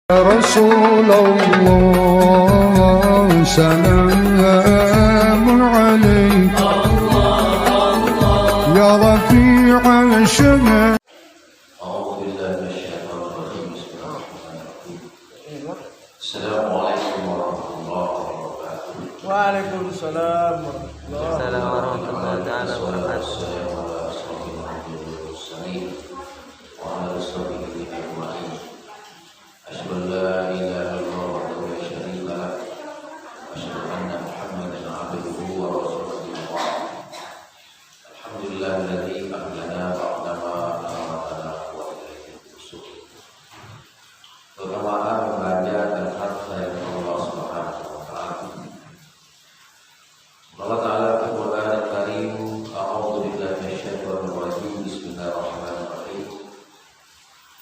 رسول الله سلام عليك يا رفيع الشمال. أعوذ بالله من الشيطان الرجيم. بسم الله الرحمن الرحيم. السلام عليكم ورحمة الله وبركاته. وعليكم السلام ورحمة الله وبركاته. والسلام على أشرف الأنبياء والمرسلين وعلى أصحابه أجمعين. أشهد أن لا إله إلا الله وحده لا شريك له وأشهد أن محمدا عبده ورسوله. الحمد لله الذي أهلنا بعدما أماتنا وإليه النشور. Bersamaan membaca dan harta yang Allah Subhanahu wa Ta'ala. Allah Ta'ala Al-Quran Al-Karim. A'udzu billahi minasyaitonir rajim. Bismillahirrahmanirrahim.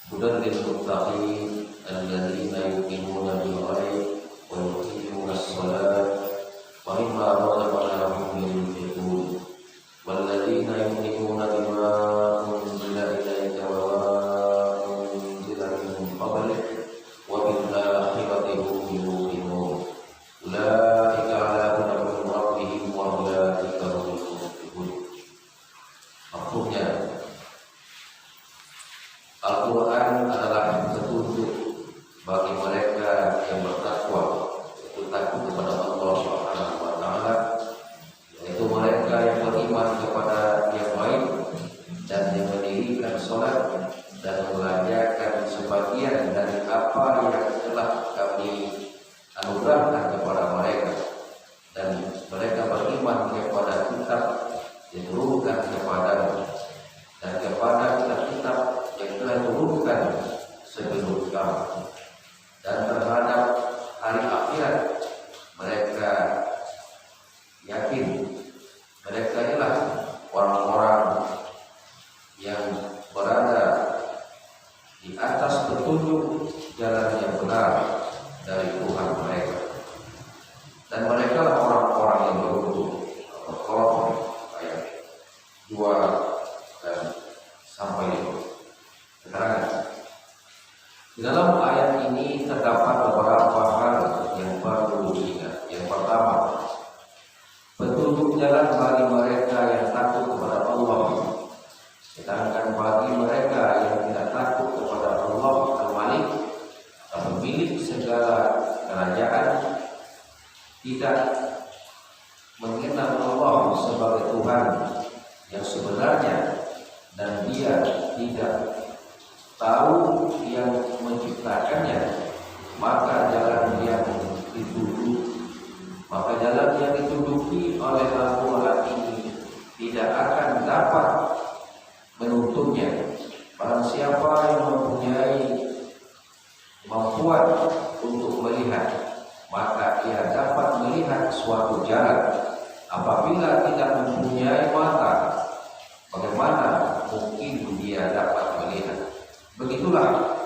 Hudan lil muttaqin alladzina yuqimuna bil ghaib wa yuqimuna as-salata wa mimma razaqnahum yunfiqun. Walladzina yu'minuna bima unzila ilayka wa unzila min qablik wa bil akhirati hum yuqinun. Ulaika 'ala hudan min rabbihim wa ulaika humul muflihun. Maksudnya, Al-Quran adalah petunjuk bagi mereka yang bertakwa, yaitu takut kepada Allah Subhanahu wa Ta'ala, yaitu mereka yang beriman kepada yang baik dan yang mendirikan sholat dan mengerjakan sebagian dari apa yang telah kami anugerahkan kepada mereka, dan mereka beriman kepada kitab yang diturunkan kepada dan kepada kitab-kitab yang telah diturunkan sebelum kami, dan terhadap hari akhirat mereka yakin. Mereka inilah orang-orang yang berada di atas petunjuk jalan yang benar dari Tuhan mereka, dan mereka lah orang-orang yang beruntung. Al-Qur'an ayat 2 dan sampai 5. Keterangan di dalam ayat ini terdapat beberapa hal yang perlu diingat. Yang pertama, petunjuk jalan bagi mereka yang takut kepada Allah, sedangkan bagi mereka yang tidak takut kepada Allah Al-Malik, pemilik segala kerajaan, tidak mengenal Allah sebagai Tuhan yang sebenarnya, dan dia tidak tahu yang menciptakannya, maka jalan yang dituduki oleh Al-Quran ini tidak akan dapat menuntunnya. Barang siapa yang mempunyai kemampuan untuk melihat, maka ia dapat melihat suatu jalan. Apabila tidak mempunyai mata, bagaimana mungkin dia dapat melihat? Begitulah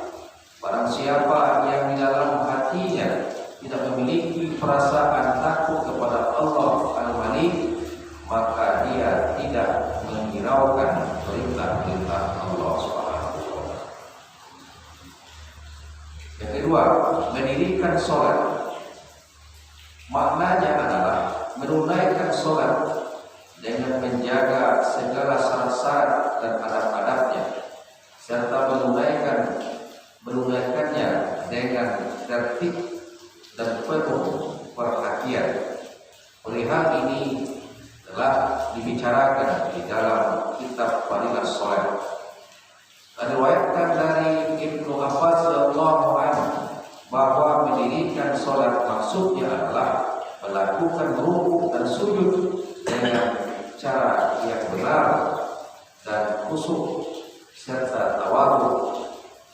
barang siapa yang di dalam hatinya tidak memiliki perasaan takut kepada Allah Al-Malik, maka dia tidak menghiraukan perintah-perintah Allah Subhanahu wa Ta'ala. Yang kedua, mendirikan sholat. Maknanya adalah menunaikan sholat dengan menjaga segala syarat-syarat dan adab-adabnya, serta menunaikannya dengan tertib dan penuh perhatian. Perihal ini telah dibicarakan di dalam kitab Fadilah Sholat. Diriwayatkan dari Ibnu Abbas radhiyallahu anhu bahwa mendirikan sholat maksudnya adalah melakukan rukuk dan sujud dengan cara yang benar dan khusyuk serta tawadhu.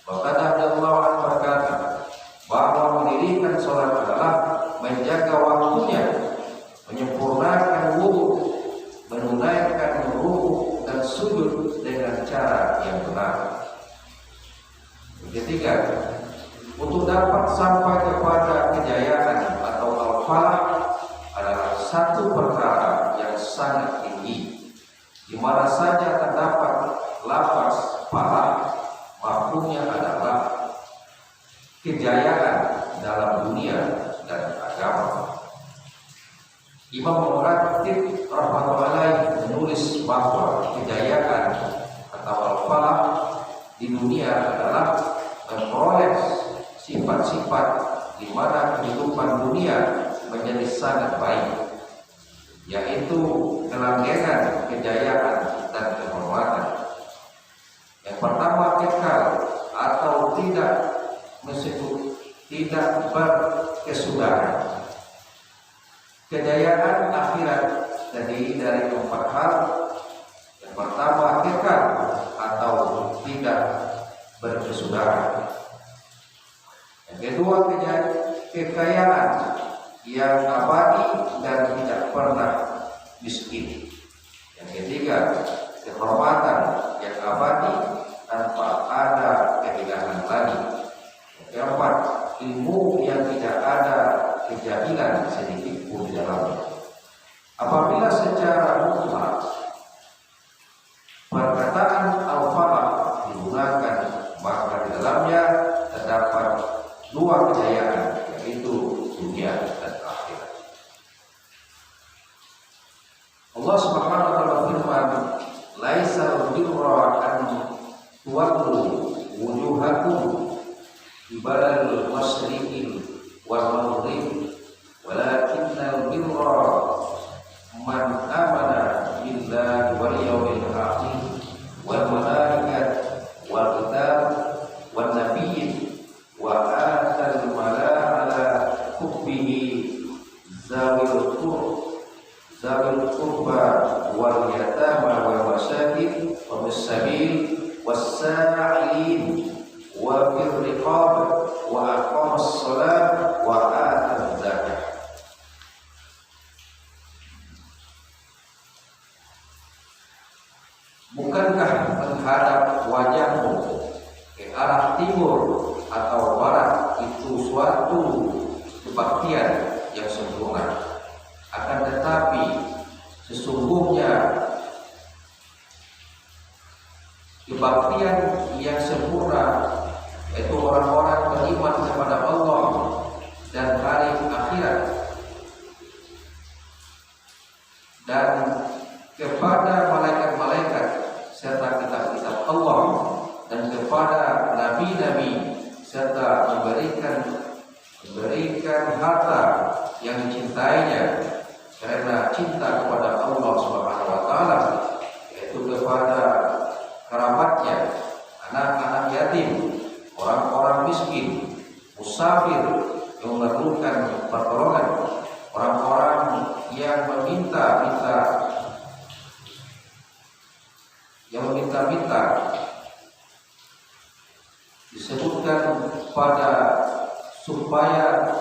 Bahkan radhiyallahu anhu berkata bahwa mendirikan sholat adalah menjaga waktunya, menyempurnakan wudu, menunaikan rukuk dan sujud dengan cara yang benar. Ketiga, untuk dapat sampai kepada kejayaan atau al-falah adalah satu perkara yang sangat tinggi, di mana saja terdapat lafaz falah, mafhumnya adalah kejayaan kejayaan dalam dunia dan agama. Imam Muratib rahmatullahi menulis bahwa kejayaan atau al-falah di dunia adalah memperoleh sifat-sifat di mana kehidupan dunia menjadi sangat baik, yaitu kelanggengan, kejayaan, dan kehormatan. Yang pertama, kekal atau tidak berkesudahan. Kejayaan akhirat terdiri dari 4 hal. Yang pertama, kekal atau tidak berkesudahan. Yang kedua, kekayaan yang abadi dan tidak pernah miskin. Yang ketiga, kehormatan yang abadi tanpa ada kehilangan lagi. Yang keempat, ilmu yang tidak ada kejahilan sedikit pun di dalamnya. Apabila secara mutlak perkataan al-falah digunakan, maka di dalamnya terdapat 2 kejayaan, yaitu dunia dan akhirat. Allah Subhanahu wa taala berfirman, "Laisal birra an tuwallu wujuhakum qibalal masyriqi wal maghrib, walakinnal birra man amana billahi wal yawmil akhir wal malaikati wal kitab wan nabiyyin wa atal mala ala hubbihi zawil qurba wal yatama wal masakin wa bis-sabil was-sa'ilin wa fir riqab wa aqamas shalah wa ataz zakah." Bukankah menghadap wajahmu ke arah timur atau barat itu suatu kebaktian yang sempurna? Akan tetapi sesungguhnya kebaktian yang sempurna yaitu orang-orang beriman kepada Allah dan hari akhirat dan kepada malaikat-malaikat serta kitab-kitab Allah dan kepada nabi-nabi serta memberikan harta yang dicintainya karena cinta kepada Allah Subhanahu wa taala, yaitu kepada kerabatnya, anak-anak yatim, orang-orang miskin, musafir yang memerlukan pertolongan, orang-orang yang meminta-minta disebutkan pada supaya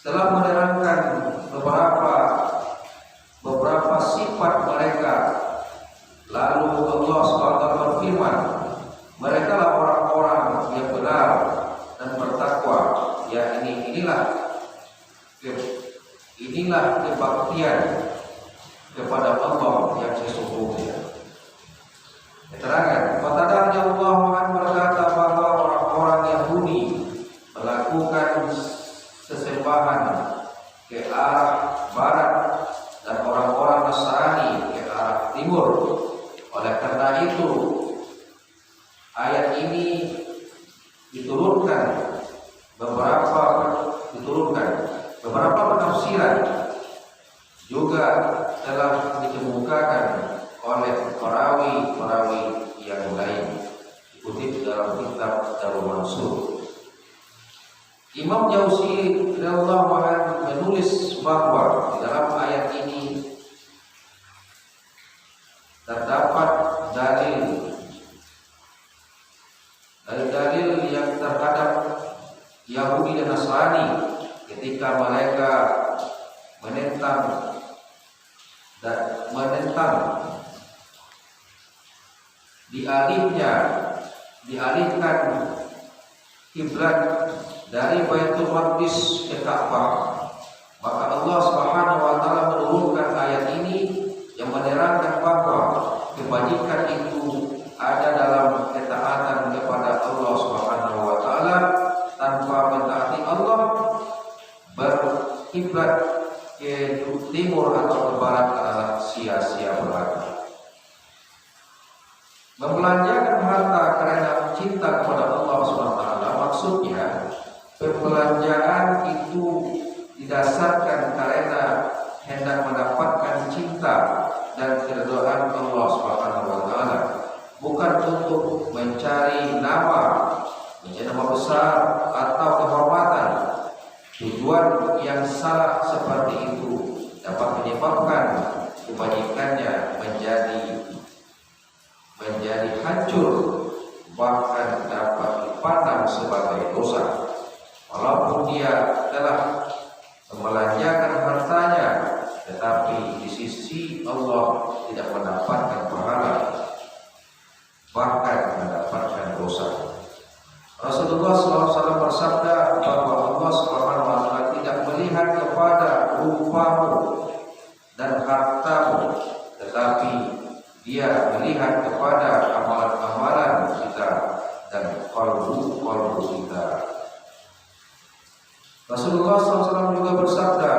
setelah menerangkan beberapa sifat mereka, lalu Allah SWT berfirman, "Mereka lah orang-orang yang benar dan bertakwa, ya inilah kebaktian kepada Allah yang sesungguhnya." Keterangan, Qatadah radhiyallahu anhu berkata bahwa orang-orang Yahudi melakukan sesembahan ke arah barat dan orang-orang Nasrani ke arah timur. Oleh karena itu, ayat ini diturunkan beberapa penafsiran juga telah dikemukakan oleh perawi yang lain, dikutip dalam kitab Darul Mansur. Imam Jauzi radhiyallahu anhu menulis bahwa di dalam ayat ini terdapat dalil yang terhadap Yahudi dan Nasrani ketika mereka menentang dialihkan kiblat dari Baitul Maqdis ke Ka'bah. Maka Allah Subhanahu wa taala menurunkan ayat ini yang menerangkan bahwa kebajikan itu ada dalam ketaatan kepada Allah Subhanahu wa taala tanpa mentaati Allah, berkiblat ke timur atau ke barat adalah sia-sia belaka. Membelanjakan harta karena cinta kepada Allah Subhanahu wa taala, maksudnya pembelanjaan itu didasarkan karena hendak mendapatkan cinta dan keridhaan Allah Subhanahu wa taala, bukan untuk mencari nama besar atau kehormatan. Tujuan yang salah seperti itu dapat menyebabkan kebajikannya menjadi hancur, bahkan dapat dipandang sebagai dosa. Walaupun dia telah membelanjakan hartanya, tetapi di sisi Allah tidak mendapatkan pahala, bahkan mendapatkan dosa. Rasulullah SAW bersabda bahwa Allah Subhanahu wa taala tidak melihat kepada rupamu dan hartamu, tetapi Dia melihat kepada amalan-amalan kita dan qalbu kita. Rasulullah SAW juga bersabda,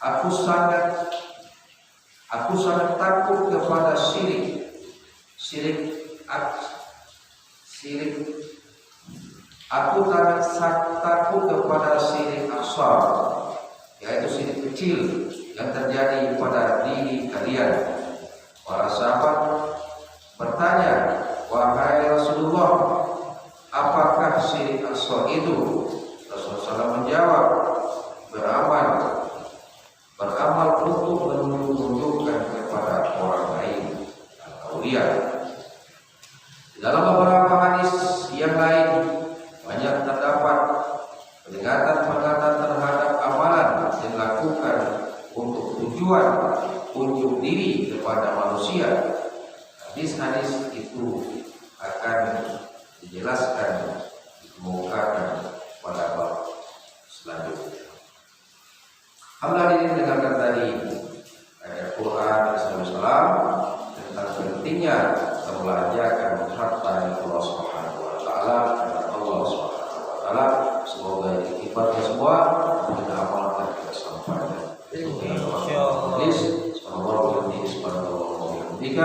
Aku sangat takut kepada syirik. Aku sangat takut kepada syirik asghar, yaitu syirik kecil yang terjadi pada diri kalian. Para sahabat bertanya, wahai Rasulullah, apakah syirik asghar itu? Rasulullah SAW menjawab, beramal untuk menunjukkan kepada orang lain atau dia. Dalam beberapa hadis yang lain banyak terdapat peringatan-peringatan terhadap amalan yang dilakukan untuk tujuan unjuk diri kepada manusia. Hadis-hadis itu akan dijelaskan, dikemukakan pada bab selanjutnya. Alhamdulillah, dengarkan tadi ayat Quran Islam tentang pentingnya membelanjakan harta yang Allah Subhanahu wa taala karena Allah Subhanahu wa taala. Semoga kita semua kita amalkan kita sampaikan. Insyaallah. Subhanallah wa bihamdihi.